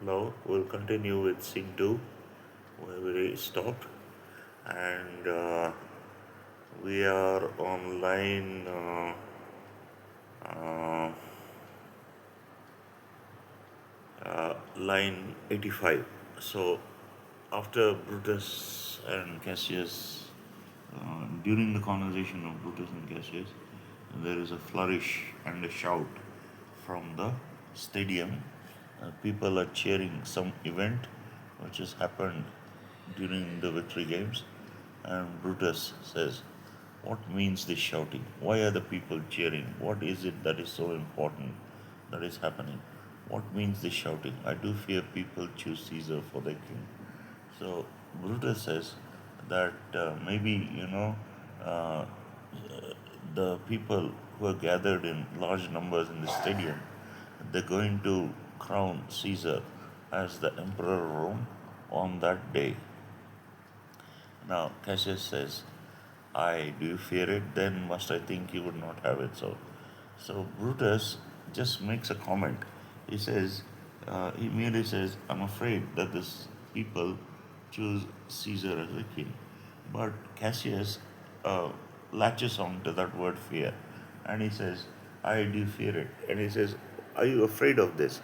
Now we'll continue with Scene 2, where we stopped, and we are on line 85. So, after Brutus and Cassius, during the conversation of Brutus and Cassius, there is a flourish and a shout from the stadium. People are cheering some event which has happened during the victory games, and Brutus says, "What means this shouting? Why are the people cheering? What is it that is so important that is happening? What means this shouting? I do fear people choose Caesar for their king." So Brutus says that maybe, uh, the people who are gathered in large numbers in the stadium, they're going to crown Caesar as the emperor of Rome on that day. Now Cassius says, "I do you fear it? Then must I think you would not have it so." So Brutus just makes a comment. He merely says, "I'm afraid that this people choose Caesar as a king." But Cassius uh, latches on to that word fear, and he says, "I do fear it." And he says, "Are you afraid of this?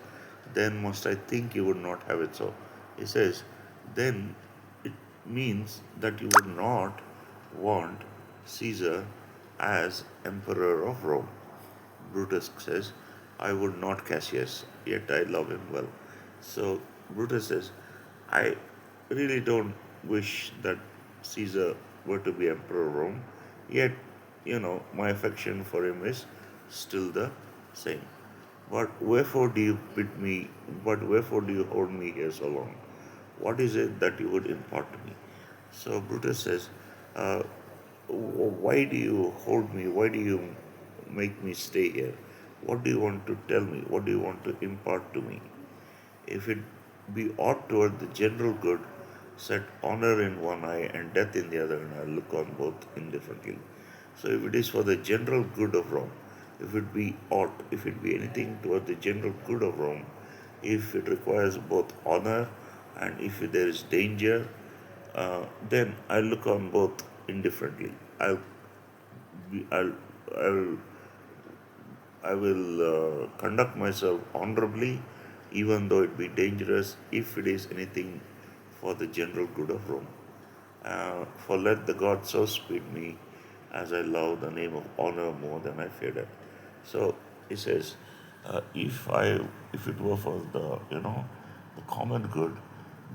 Then must I think you would not have it so." He says, "Then it means that you would not want Caesar as emperor of Rome." Brutus says, "I would not, Cassius, yet I love him well." So Brutus says, "I really don't wish that Caesar were to be emperor of Rome, yet, my affection for him is still the same. But wherefore do you hold me here so long? What is it that you would impart to me?" So Brutus says, uh, "Why do you hold me? Why do you make me stay here? What do you want to tell me? What do you want to impart to me? If it be aught toward the general good, set honor in one eye and death in the other, and I look on both indifferently." So if it is for the general good of Rome, if it be anything toward the general good of Rome, if it requires both honor and if there is danger, then I look on both indifferently. Be, I'll, I'll I will conduct myself honorably, even though it be dangerous, if it is anything for the general good of Rome. For let the God so speed me, as I love the name of honor more than I fear death. So he says, if it were for the common good,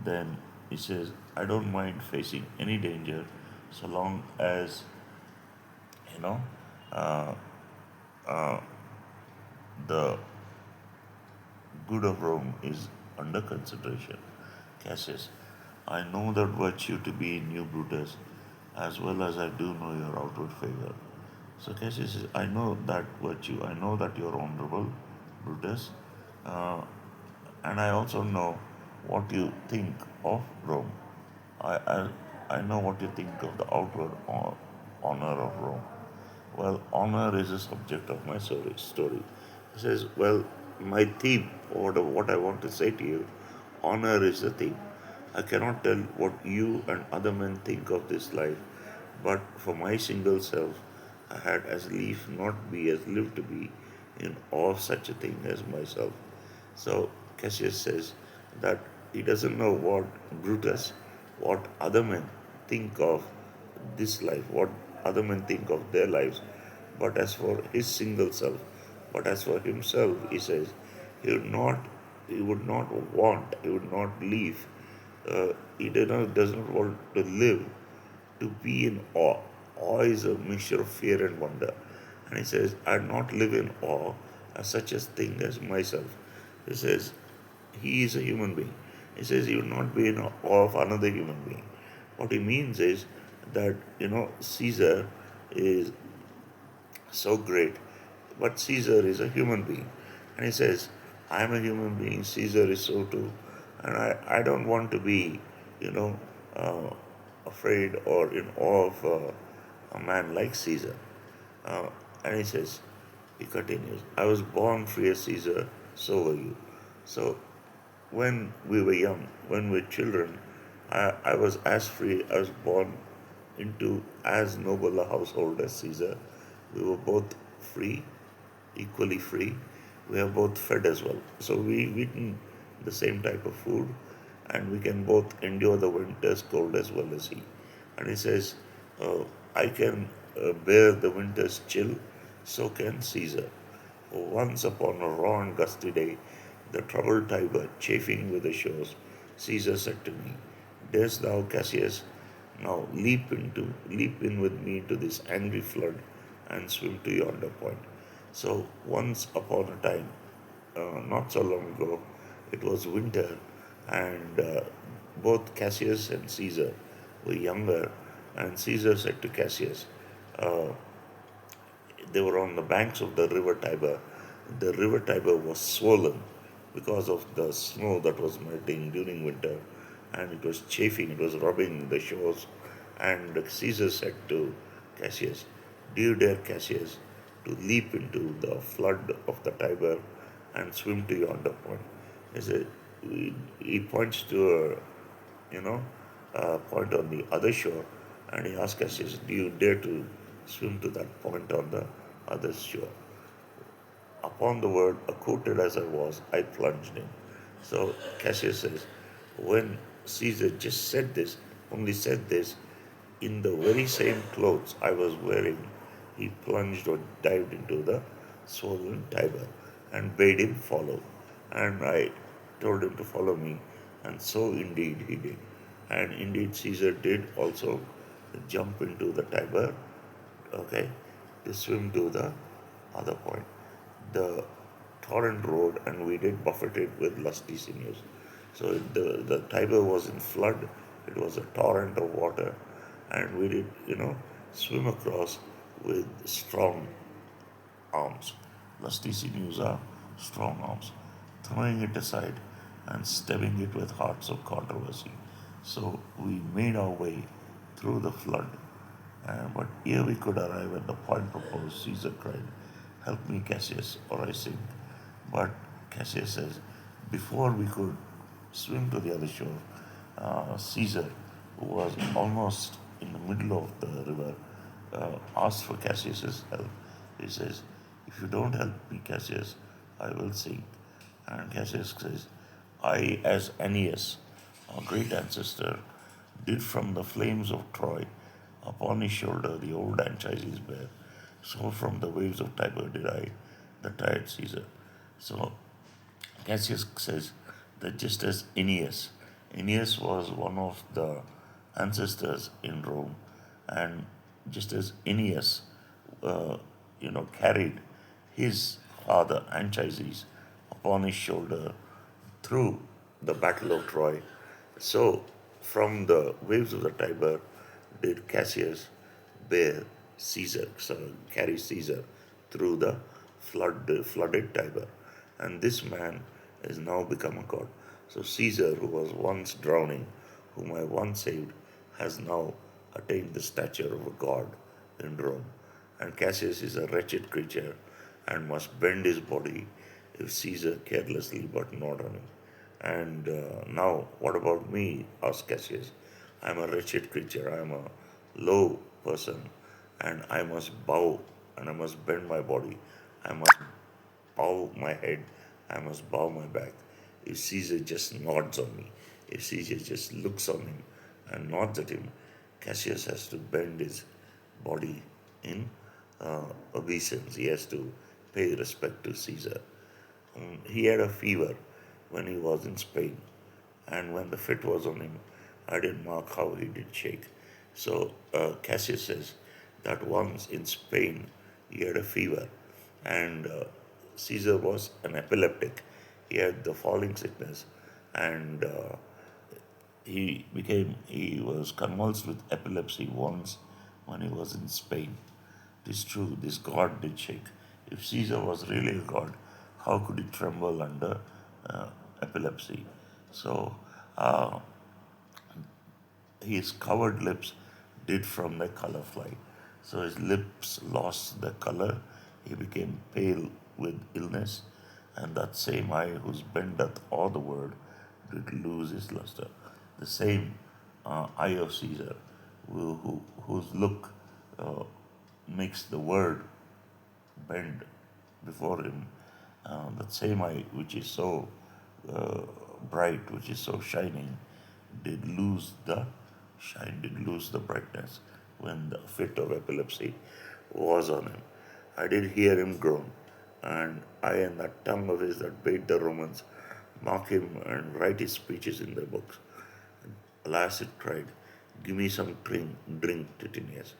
then he says, I don't mind facing any danger, so long as you know uh, the good of Rome is under consideration. Cassius, I know that virtue to be in you, Brutus, as well as I do know your outward favor. So Cassius says, I know that virtue, I know that you're honorable, Brutus, uh, and I also know what you think of Rome. I, I, I know what you think of the outward honor of Rome. Well, honor is the subject of my story. He says, well, my theme, or what I want to say to you, honor is the theme. I cannot tell what you and other men think of this life, but for my single self, I had as lief not be as live to be in awe of such a thing as myself. So Cassius says that he doesn't know what other men think of this life, what other men think of their lives. But as for his single self, but as for himself, he says, he would not, he would not leave. Does not want to live to be in awe. Awe is a mixture of fear and wonder. And he says, I not live in awe as such a thing as myself. He says, he is a human being. He says, he will not be in awe of another human being. What he means is that, Caesar is so great, but Caesar is a human being. And he says, I am a human being, Caesar is so too. And I don't want to be, you know, uh, afraid or in awe of a man like Caesar. Uh, and he continues, I was born free as Caesar, so were you. So when we were young, when we were children, I was as free. I was born into as noble a household as Caesar. We were both free, equally free. We are both fed as well. So we've eaten the same type of food, and we can both endure the winter's cold as well as he. And he says, I can bear the winter's chill, so can Caesar. Once upon a raw and gusty day, the troubled Tiber, chafing with the shores, Caesar said to me, Darest thou, Cassius, now leap in with me to this angry flood and swim to yonder point. So once upon a time, not so long ago, it was winter, and both Cassius and Caesar were younger, and Caesar said to Cassius, they were on the banks of the river Tiber. The river Tiber was swollen because of the snow that was melting during winter, and it was chafing, it was rubbing the shores. And Caesar said to Cassius, Do you dare, Cassius, to leap into the flood of the Tiber and swim to yonder point? He said, he points to you know, point on the other shore, and he asked Cassius, Do you dare to swim to that point on the other shore? Upon the word, accoutred as I was, I plunged in. So Cassius says, when Caesar just said this, only said this, in the very same clothes I was wearing, he plunged or dived into the swollen Tiber and bade him follow. And I told him to follow me, and so indeed he did. And indeed Caesar did also jump into the Tiber, okay, to swim to the other point. The torrent roared, and we did buffet it with lusty sinews. So the Tiber was in flood, it was a torrent of water, and we did, swim across with strong arms. Lusty sinews are strong arms, throwing it aside and stabbing it with hearts of controversy. So we made our way through the flood, but ere we could arrive at the point proposed, Caesar cried, Help me, Cassius, or I sink. But Cassius says, before we could swim to the other shore, Caesar, who was almost in the middle of the river, asked for Cassius's help. He says, If you don't help me, Cassius, I will sink. And Cassius says, I, as Aeneas, our great ancestor, did from the flames of Troy upon his shoulder the old Anchises bear, so from the waves of Tiber did I, the tired Caesar. So Cassius says that just as Aeneas was one of the ancestors in Rome, and just as Aeneas, carried his father Anchises upon his shoulder through the battle of Troy, so from the waves of the Tiber did Cassius bear Caesar, so carry Caesar through the flooded Tiber. And this man is now become a god. So Caesar, who was once drowning, whom I once saved, has now attained the stature of a god in Rome. And Cassius is a wretched creature and must bend his body if Caesar carelessly but not on him. And now, what about me? Asked Cassius. I am a wretched creature, I am a low person, and I must bow and I must bend my body. I must bow my head, I must bow my back. If Caesar just nods on me, if Caesar just looks on him and nods at him, Cassius has to bend his body in obeisance. He has to pay respect to Caesar. He had a fever when he was in Spain, and when the fit was on him, I did mark how he did shake. So Cassius says that once in Spain he had a fever, and Caesar was an epileptic. He had the falling sickness, and he was convulsed with epilepsy once when he was in Spain. It is true, this god did shake. If Caesar was really a god, how could he tremble under uh, epilepsy? So his covered lips did from the color fly. So his lips lost the color, he became pale with illness, and that same eye whose bent doth awe the world did lose his luster. The same eye of Caesar, whose look uh, makes the world bend before him, that same eye which is so uh, bright, which is so shining, did lose the shine, did lose the brightness when the fit of epilepsy was on him. I did hear him groan, and I and that tongue of his that bade the Romans mark him and write his speeches in their books. Alas, it cried, give me some drink, Titinius.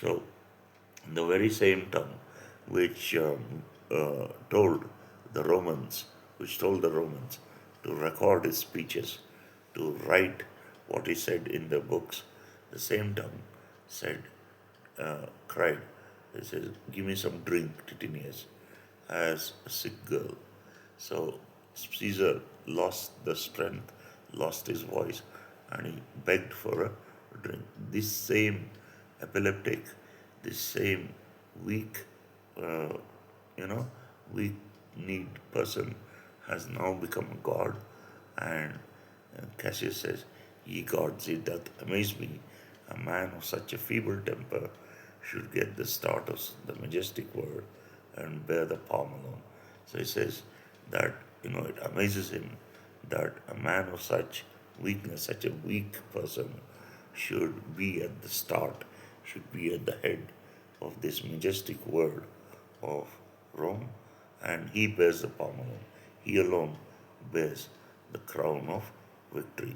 So the very same tongue which told the Romans, to record his speeches, to write what he said in the books, the same tongue said, cried, it says, give me some drink, Titinius, as a sick girl. So Caesar lost the strength, lost his voice, and he begged for a drink. This same epileptic, this same weak, uh, you know, weak need person has now become a god. And Cassius says, ye gods, it doth amaze me, a man of such a feeble temper should get the start of the majestic word and bear the palm alone. So he says that, it amazes him that a man of such weakness, such a weak person, should be at the start, should be at the head of this majestic word of Rome, and he bears the palm alone. He alone bears the crown of victory.